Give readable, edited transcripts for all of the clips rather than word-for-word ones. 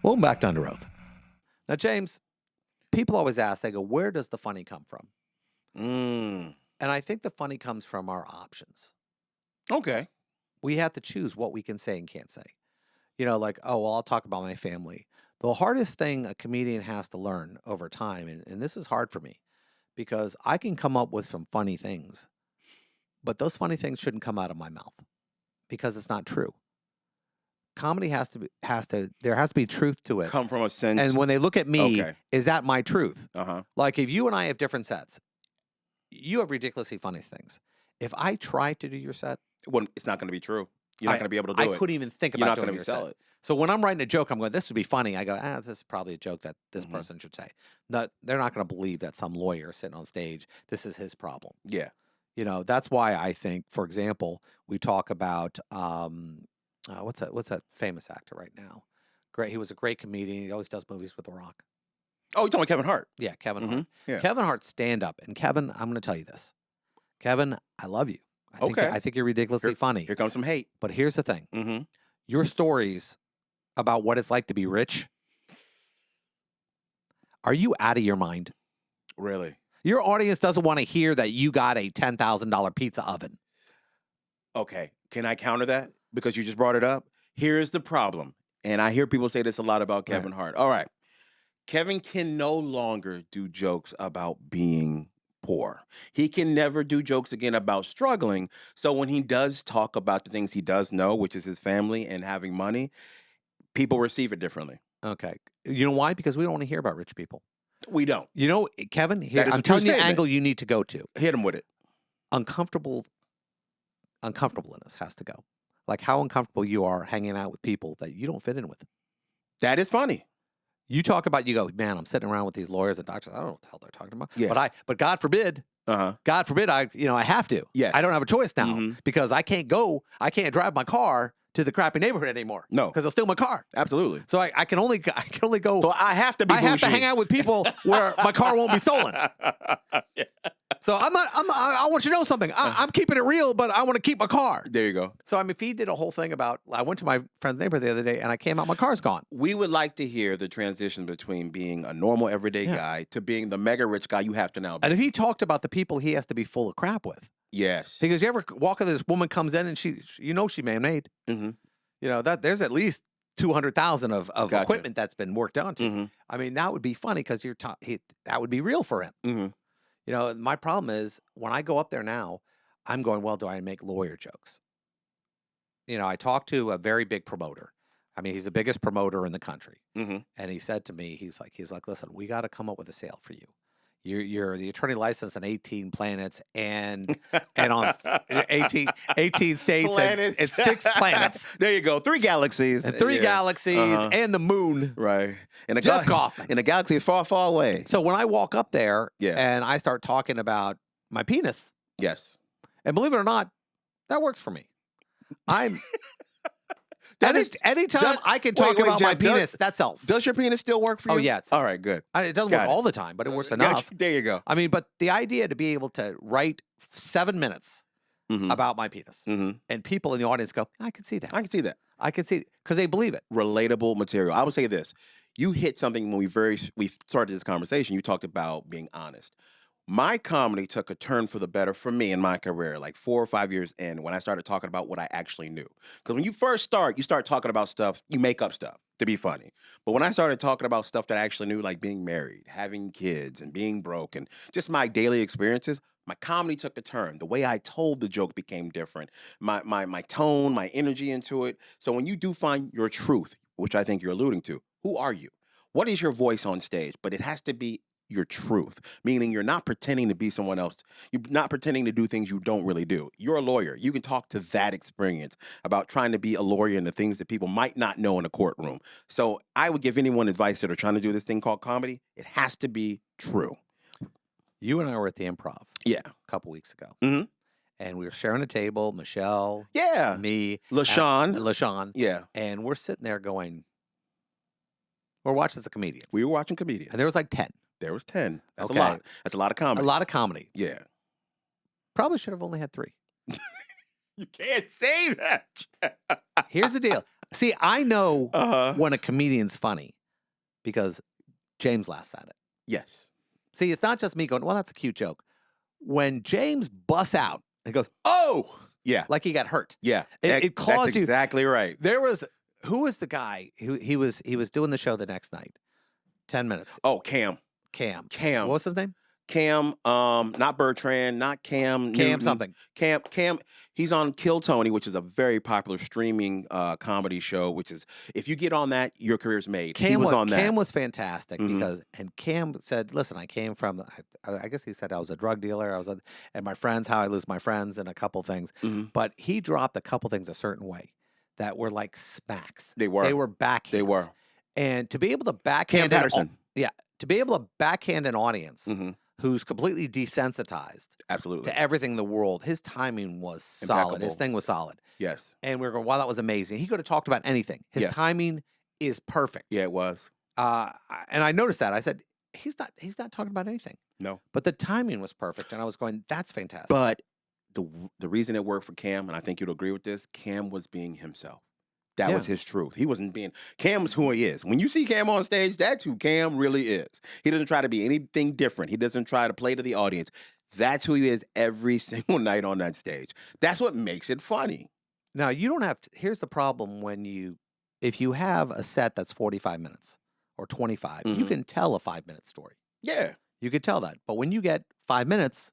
Welcome back to Under Oath. Now, James, people always ask, they go, where does the funny come from? And I think the funny comes from our options. Okay. We have to choose what we can say and can't say. You know, like, oh, well, I'll talk about my family. The hardest thing a comedian has to learn over time, and this is hard for me, because I can come up with some funny things, but those funny things shouldn't come out of my mouth because it's not true. Comedy there has to be truth to it. Come from a sense. And when they look at me, Okay. is that my truth? Uh-huh. Like if you and I have different sets, you have ridiculously funny things. If I try to do your set, Well, it's not going to be true. You're not going to be able to do it. I couldn't even think You're about not going doing to be your sell set. it. So when I'm writing a joke, I'm going, this would be funny. I go, this is probably a joke that this person should say. They're not going to believe that some lawyer sitting on stage, this is his problem. Yeah. You know, that's why I think, for example, we talk about what's that famous actor right now? Great, he was a great comedian. He always does movies with The Rock. Oh, you're talking about Kevin Hart? Yeah, Kevin Hart. Yeah. Kevin Hart's stand up, and Kevin, I'm going to tell you this, Kevin, I love you. I think you're ridiculously funny. Here comes some hate. But here's the thing: Mm-hmm. your stories about what it's like to be rich. Are you out of your mind? Really? Your audience doesn't want to hear that you got a $10,000 pizza oven. Okay. Can I counter that? Because you just brought it up. Here's the problem. And I hear people say this a lot about Kevin Hart. All right. Kevin can no longer do jokes about being poor. He can never do jokes again about struggling. So when he does talk about the things he does know, which is his family and having money, people receive it differently. Okay. You know why? Because we don't want to hear about rich people. We don't. You know, Kevin, here, That is a I'm true telling you the statement. angle you need to go to. Hit him with it. Uncomfortableness has to go. Like how uncomfortable you are hanging out with people that you don't fit in with. That is funny. You talk about, you go, man, I'm sitting around with these lawyers and doctors. I don't know what the hell they're talking about. Yeah. But God forbid, Uh-huh. I have to. Yes. I don't have a choice now Mhm. because I can't drive my car to the crappy neighborhood anymore. No. Because they'll steal my car. Absolutely. So I can only go. So I have to be I have to bougie. hang out with people where my car won't be stolen. Yeah. So I want you to know something. I'm keeping it real, but I want to keep my car. There you go. So I mean, if he did a whole thing about, I went to my friend's neighborhood the other day and I came out, my car's gone. We would like to hear the transition between being a normal everyday guy to being the mega rich guy you have to now be. And if he talked about the people he has to be full of crap with. Yes. Because you ever walk in, this woman comes in and she man-made. Mm-hmm. You know, that there's at least 200,000 of Gotcha. equipment that's been worked onto. Mm-hmm. I mean, that would be funny because that would be real for him. Mm-hmm. You know, my problem is when I go up there now, I'm going, well, do I make lawyer jokes? You know, I talked to a very big promoter. I mean, he's the biggest promoter in the country. Mm-hmm. And he said to me, he's like, listen, we got to come up with a sale for you. You're the attorney licensed in 18 planets and on 18 states Planets. and 6 planets. There you go. 3 galaxies. And 3 galaxies and the moon. Right. And Jeff Kaufman. In a galaxy far, far away. So when I walk up there Yeah. and I start talking about my penis, Yes. and believe it or not, that works for me. Anytime I can talk about my Jeff, penis, that sells. Does your penis still work for you? Oh, yeah, it sells. All right, good. It doesn't Got work it. all the time, but it works Gotcha. enough. There you go. I mean, but the idea to be able to write 7 minutes Mm-hmm. about my penis Mm-hmm. and people in the audience go, I can see that. I can see that. I can see it because they believe it. Relatable material. I would say this. You hit something when we started this conversation. You talked about being honest. My comedy took a turn for the better for me in my career, like 4 or 5 years in, when I started talking about what I actually knew. Because when you first start, you start talking about stuff, you make up stuff to be funny. But when I started talking about stuff that I actually knew, like being married, having kids, and being broke, and just my daily experiences, my comedy took a turn. The way I told the joke became different. My tone, my energy into it. So when you do find your truth, which I think you're alluding to, who are you? What is your voice on stage? But it has to be your truth, meaning you're not pretending to be someone else. You're not pretending to do things you don't really do. You're a lawyer. You can talk to that experience about trying to be a lawyer and the things that people might not know in a courtroom. So I would give anyone advice that are trying to do this thing called comedy. It has to be true. You and I were at the Improv Yeah. a couple weeks ago. Mhm. And we were sharing a table, Michelle, Yeah. me, LaShawn. Yeah. And we're sitting there going, we're watching the comedians. We were watching comedians. And there was like 10. There was 10. That's Okay. a lot. That's a lot of comedy. A lot of comedy. Yeah. Probably should have only had 3. You can't say that. Here's the deal. See, I know Uh-huh. when a comedian's funny because James laughs at it. Yes. See, it's not just me going, well, that's a cute joke. When James busts out and goes, oh, Yeah. like he got hurt. Yeah. It caused That's you. exactly right. There was, who was the guy who he was doing the show the next night? 10 minutes. Oh, Cam. Cam. Cam. What's his name? Cam, not Bertrand, not Cam Cam Newton. something. Cam, he's on Kill Tony, which is a very popular streaming comedy show, which is, if you get on that, your career's made. He was on that. Cam was fantastic Mhm. because, and Cam said, listen, I came from, I guess he said I was a drug dealer. And my friends, how I lose my friends and a couple things. Mhm. But he dropped a couple things a certain way that were like smacks. They were. They were backhands. They were. And to be able to Cam backhand Patterson. to be able to backhand an audience Mhm. who's completely desensitized Absolutely. to everything in the world, his timing was solid. His Impeccable. thing was solid. Yes. And we were going, wow, that was amazing. He could have talked about anything. His Yeah. timing is perfect. Yeah, it was. And I noticed that. I said, he's not talking about anything. No. But the timing was perfect. And I was going, that's fantastic. But the reason it worked for Cam, and I think you'll agree with this, Cam was being himself. That Yeah. was his truth. He wasn't being, Cam's who he is. When you see Cam on stage, that's who Cam really is. He doesn't try to be anything different. He doesn't try to play to the audience. That's who he is every single night on that stage. That's what makes it funny. Now, you don't have to, here's the problem if you have a set that's 45 minutes or 25, you Mhm. can tell a 5-minute story. Yeah. You could tell that. But when you get 5 minutes,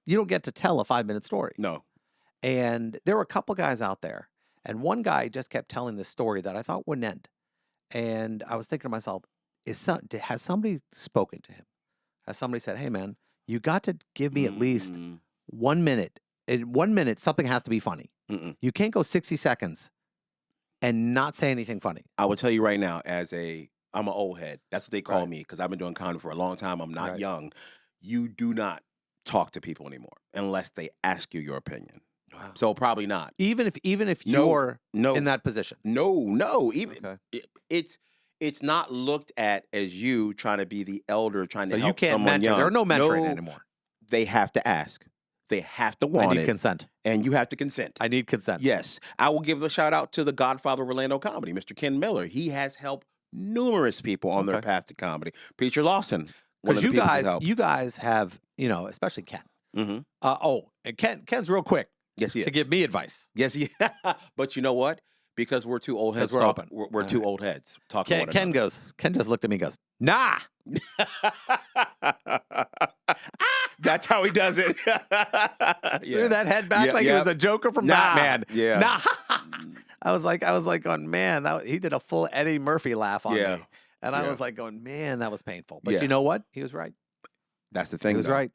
you don't get to tell a 5-minute story. No. And there were a couple guys out there, and one guy just kept telling this story that I thought wouldn't end. And I was thinking to myself, has somebody spoken to him? Has somebody said, hey, man, you got to give me at least Mm. 1 minute. In 1 minute, something has to be funny. Mm-mm. You can't go 60 seconds and not say anything funny. I will tell you right now, I'm an old head. That's what they call Right. me because I've been doing comedy for a long time. I'm not Right. young. You do not talk to people anymore unless they ask you your opinion. Wow. So probably not. Even if No, you're No, in that position. no. Even Okay. it's not looked at as you trying to be the elder, trying So to you help can't someone mentor. young. There are no mentoring No, anymore. They have to ask. They have to I want need it, consent. and you have to consent. I need consent. Yes, I will give a shout out to the Godfather of Orlando comedy, Mr. Ken Miller. He has helped numerous people on their Okay. path to comedy. Preacher Lawson, one Because of the people he's helped. you guys have, especially Ken. Mhm. And Ken's real quick Yes, he to is. give me advice. Yes, he. But you know what? Because we're two old heads. Because we're open. We're All two right. old heads talking. Ken just looked at me and goes, nah. That's how he does it. Threw that head back Yeah, like he yeah. was a Joker from Nah. Batman. Yeah. Nah. I was like going, man, he did a full Eddie Murphy laugh on Yeah. me. And I Yeah. was like going, man, that was painful. But Yeah. you know what? He was right. That's the thing. He was though. right.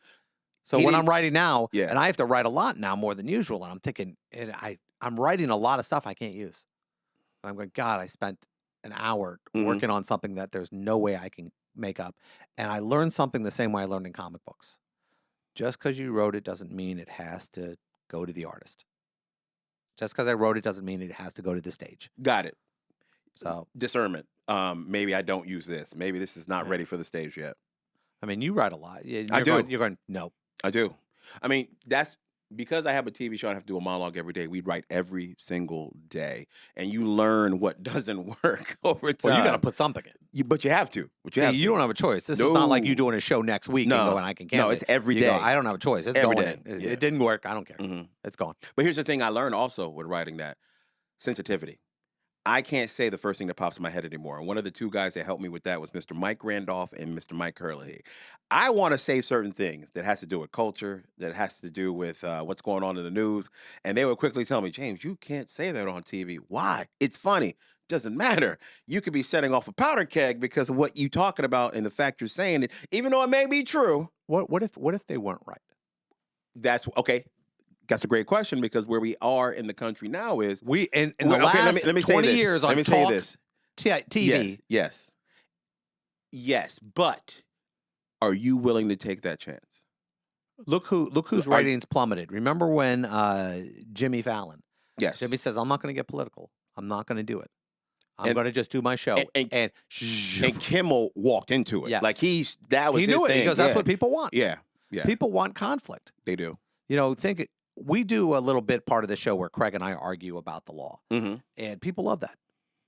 So He when didn't- I'm writing now, Yeah. and I have to write a lot now more than usual, and I'm thinking, and I'm writing a lot of stuff I can't use. And I'm going, God, I spent an hour Mhm. working on something that there's no way I can make up. And I learned something the same way I learned in comic books. Just because you wrote it doesn't mean it has to go to the artist. Just because I wrote it doesn't mean it has to go to the stage. Got it. So, Discernment. Maybe I don't use this. Maybe this is not Yeah. ready for the stage yet. I mean, you write a lot. You're I do. You're going, no. I do. I mean, that's because I have a TV show and I have to do a monologue every day. We write every single day, and you learn what doesn't work over time. Well, you got to put something in. But you have to. But See, you don't have a choice. This is not like you No. doing a show next week No. and going, I can cancel No, it's it. every You go, day. I don't have a choice. It's Every going day. in. Yeah. It didn't work. I don't care. Mhm. It's gone. But here's the thing I learned also with writing that sensitivity. I can't say the first thing that pops in my head anymore. And one of the two guys that helped me with that was Mr. Mike Randolph and Mr. Mike Hurley. I want to say certain things that has to do with culture, that has to do with what's going on in the news. And they would quickly tell me, James, you can't say that on TV. Why? It's funny. Doesn't matter. You could be setting off a powder keg because of what you talking about and the fact you're saying it, even though it may be true. What if they weren't right? That's okay. That's a great question because where we are in the country now is We in the Well, okay, last let me say 20 this. years Let on me say talk this. TV. Yes, but are you willing to take that chance? Look whose Are- ratings plummeted. Remember when Jimmy Fallon? Yes. Jimmy says, "I'm not going to get political. I'm not going to do it. I'm And- going to just do my show." and And Kimmel walked into it. Yes. Like that was he his knew it thing. because that's what people want. Yeah. Yeah. People want conflict. They do. We do a little bit part of the show where Craig and I argue about the law, Mm-hmm. and people love that.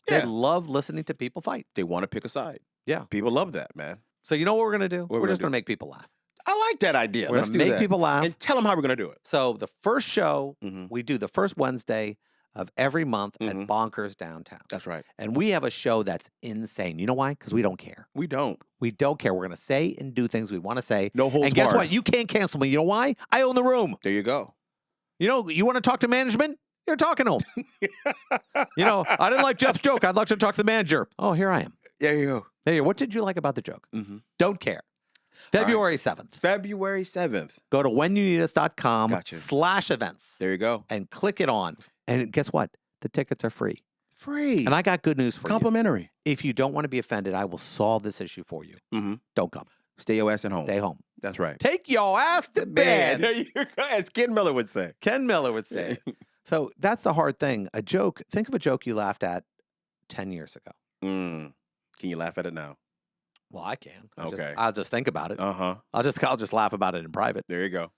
They Yeah. love listening to people fight. They want to pick a side. Yeah. People love that, man. So you know what we're going to do? What We're we just gonna going do? to make people laugh. I like that idea. We're Let's going do to make that. people laugh. And tell them how we're going to do it. So the first show Mhm. we do the first Wednesday of every month at Mhm. Bonkers downtown. That's right. And we have a show that's insane. You know why? Because we don't care. We don't. We don't care. We're going to say and do things we want to say. No holds And guess barred. what? You can't cancel me. You know why? I own the room. There you go. You know, you want to talk to management? You're talking to them. You know, I didn't like Jeff's joke. I'd like to talk to the manager. Oh, here I am. There you go. Hey, what did you like about the joke? Mhm. Don't care. February 7th. February 7th. Go to whenyouneedus.com Gotcha. /events There you go. and click it on. And guess what? The tickets are free. Free. And I got good news for you. Complimentary. If you don't want to be offended, I will solve this issue for you. Mhm. Don't come. Stay your ass at home. Stay home. That's right. Take your ass to bed. There you go. As Ken Miller would say. Ken Miller would say. So that's the hard thing. A joke. Think of a joke you laughed at 10 years ago. Mm. Can you laugh at it now? Well, I can. Okay. I'll just think about it. Uh-huh. I'll just laugh about it in private. There you go.